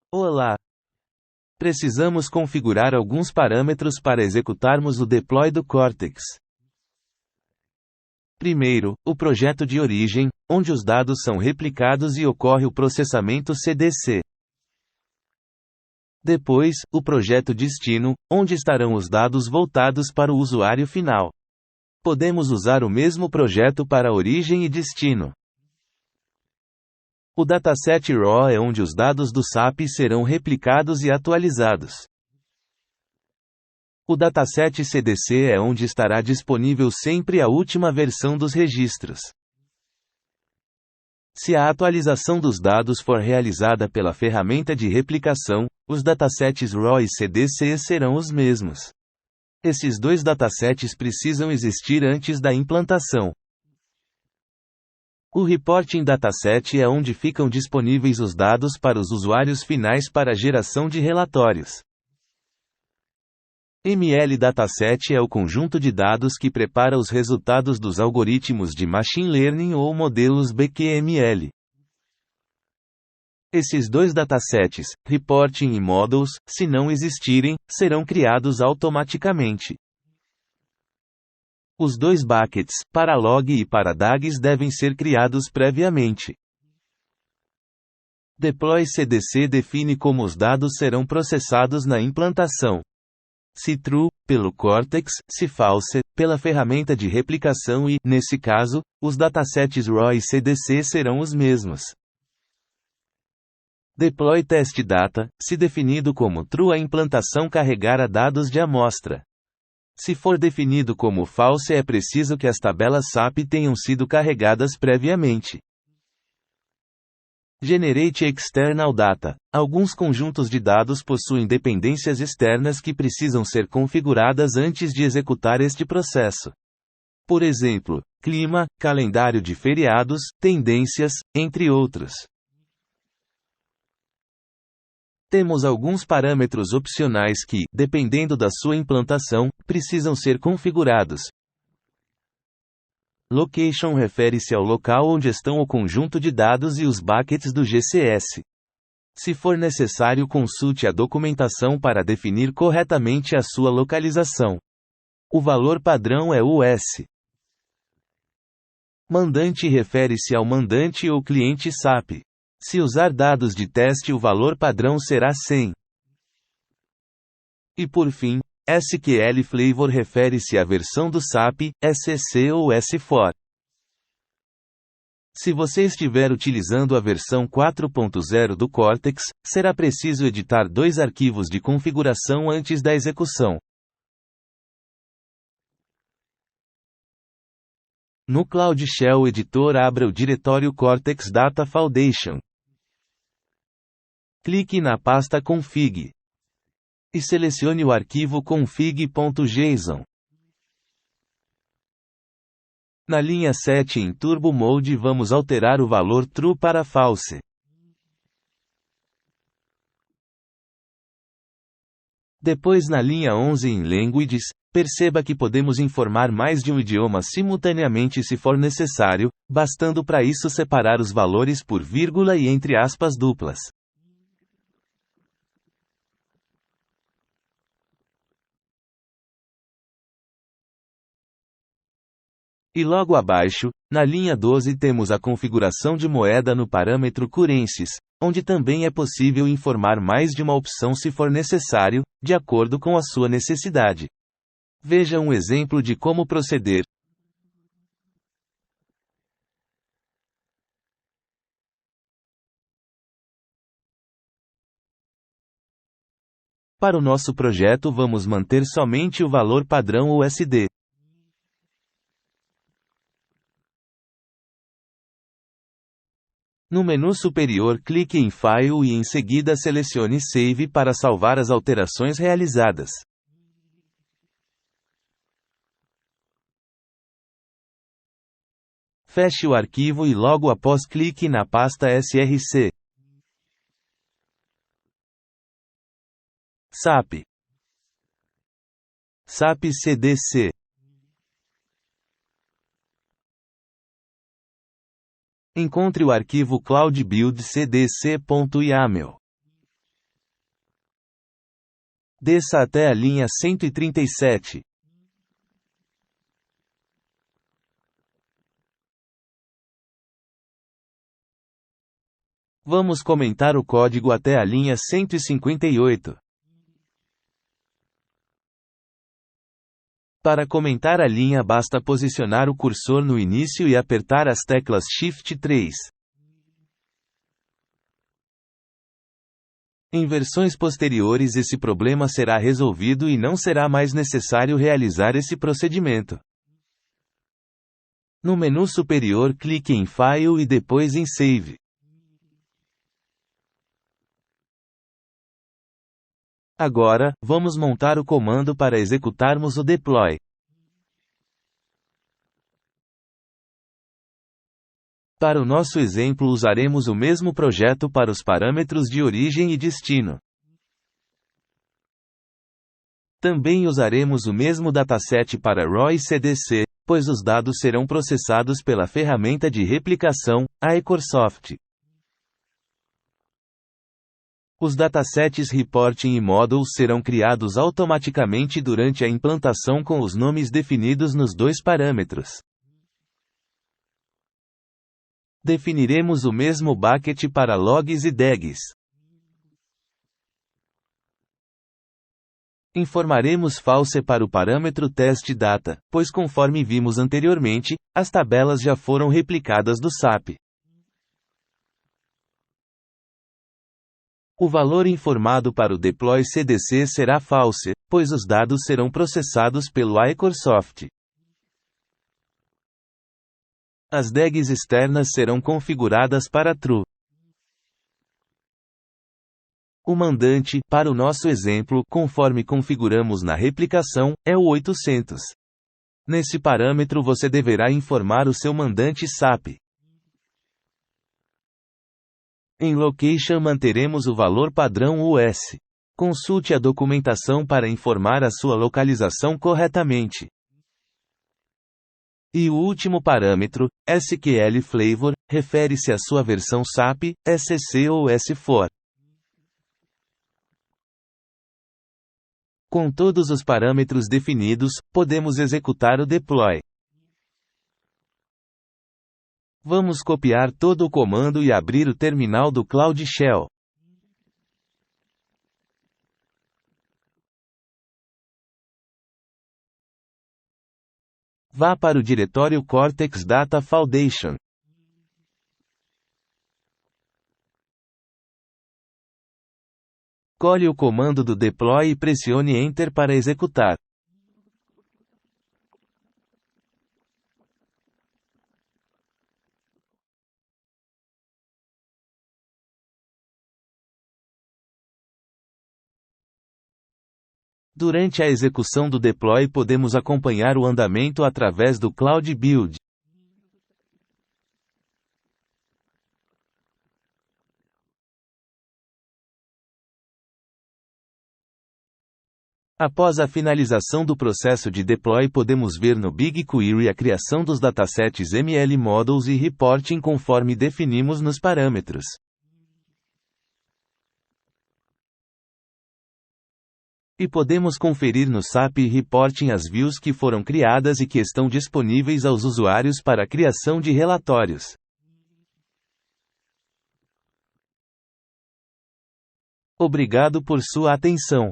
Olá! Precisamos configurar alguns parâmetros para executarmos o deploy do Cortex. Primeiro, o projeto de origem, onde os dados são replicados e ocorre o processamento CDC. Depois, o projeto destino, onde estarão os dados voltados para o usuário final. Podemos usar o mesmo projeto para origem e destino. O dataset raw é onde os dados do SAP serão replicados e atualizados. O dataset CDC é onde estará disponível sempre a última versão dos registros. Se a atualização dos dados for realizada pela ferramenta de replicação, os datasets RAW e CDC serão os mesmos. Esses dois datasets precisam existir antes da implantação. O Reporting Dataset é onde ficam disponíveis os dados para os usuários finais para geração de relatórios. ML Dataset é o conjunto de dados que prepara os resultados dos algoritmos de Machine Learning ou modelos BQML. Esses dois datasets, Reporting e Models, se não existirem, serão criados automaticamente. Os dois buckets, para log e para DAGs, devem ser criados previamente. Deploy CDC define como os dados serão processados na implantação. Se true, pelo Cortex, se false, pela ferramenta de replicação e, nesse caso, os datasets RAW e CDC serão os mesmos. Deploy test data, se definido como true a implantação carregará dados de amostra. Se for definido como false é preciso que as tabelas SAP tenham sido carregadas previamente. Generate External Data. Alguns conjuntos de dados possuem dependências externas que precisam ser configuradas antes de executar este processo. Por exemplo, clima, calendário de feriados, tendências, entre outros. Temos alguns parâmetros opcionais que, dependendo da sua implantação, precisam ser configurados. Location refere-se ao local onde estão o conjunto de dados e os buckets do GCS. Se for necessário, consulte a documentação para definir corretamente a sua localização. O valor padrão é US. Mandante refere-se ao mandante ou cliente SAP. Se usar dados de teste, o valor padrão será 100. E por fim, SQL Flavor refere-se à versão do SAP, SEC ou S4. Se você estiver utilizando a versão 4.0 do Cortex, será preciso editar dois arquivos de configuração antes da execução. No Cloud Shell Editor, abra o diretório Cortex Data Foundation. Clique na pasta config e selecione o arquivo config.json. Na linha 7 em Turbo Mode vamos alterar o valor true para false. Depois na linha 11 em Languages, perceba que podemos informar mais de um idioma simultaneamente se for necessário, bastando para isso separar os valores por vírgula e entre aspas duplas. E logo abaixo, na linha 12 temos a configuração de moeda no parâmetro currencies, onde também é possível informar mais de uma opção se for necessário, de acordo com a sua necessidade. Veja um exemplo de como proceder. Para o nosso projeto vamos manter somente o valor padrão USD. No menu superior clique em File e em seguida selecione Save para salvar as alterações realizadas. Feche o arquivo e logo após clique na pasta SRC. SAP CDC. Encontre o arquivo cloudbuildcdc.yaml. Desça até a linha 137. Vamos comentar o código até a linha 158. Para comentar a linha basta posicionar o cursor no início e apertar as teclas Shift 3. Em versões posteriores esse problema será resolvido e não será mais necessário realizar esse procedimento. No menu superior clique em File e depois em Save. Agora, vamos montar o comando para executarmos o deploy. Para o nosso exemplo usaremos o mesmo projeto para os parâmetros de origem e destino. Também usaremos o mesmo dataset para RAW e CDC, pois os dados serão processados pela ferramenta de replicação, a Ecorsoft. Os datasets Reporting e Models serão criados automaticamente durante a implantação com os nomes definidos nos dois parâmetros. Definiremos o mesmo bucket para logs e DAGs. Informaremos false para o parâmetro testData, pois conforme vimos anteriormente, as tabelas já foram replicadas do SAP. O valor informado para o deploy CDC será false, pois os dados serão processados pelo Ecorsoft. As DAGs externas serão configuradas para true. O mandante, para o nosso exemplo, conforme configuramos na replicação, é o 800. Nesse parâmetro você deverá informar o seu mandante SAP. Em Location manteremos o valor padrão US. Consulte a documentação para informar a sua localização corretamente. E o último parâmetro, SQL Flavor, refere-se à sua versão SAP, SC ou S4. Com todos os parâmetros definidos, podemos executar o deploy. Vamos copiar todo o comando e abrir o terminal do Cloud Shell. Vá para o diretório Cortex Data Foundation. Cole o comando do deploy e pressione Enter para executar. Durante a execução do deploy podemos acompanhar o andamento através do Cloud Build. Após a finalização do processo de deploy podemos ver no BigQuery a criação dos datasets ML Models e Reporting conforme definimos nos parâmetros. E podemos conferir no SAP Reporting as views que foram criadas e que estão disponíveis aos usuários para a criação de relatórios. Obrigado por sua atenção.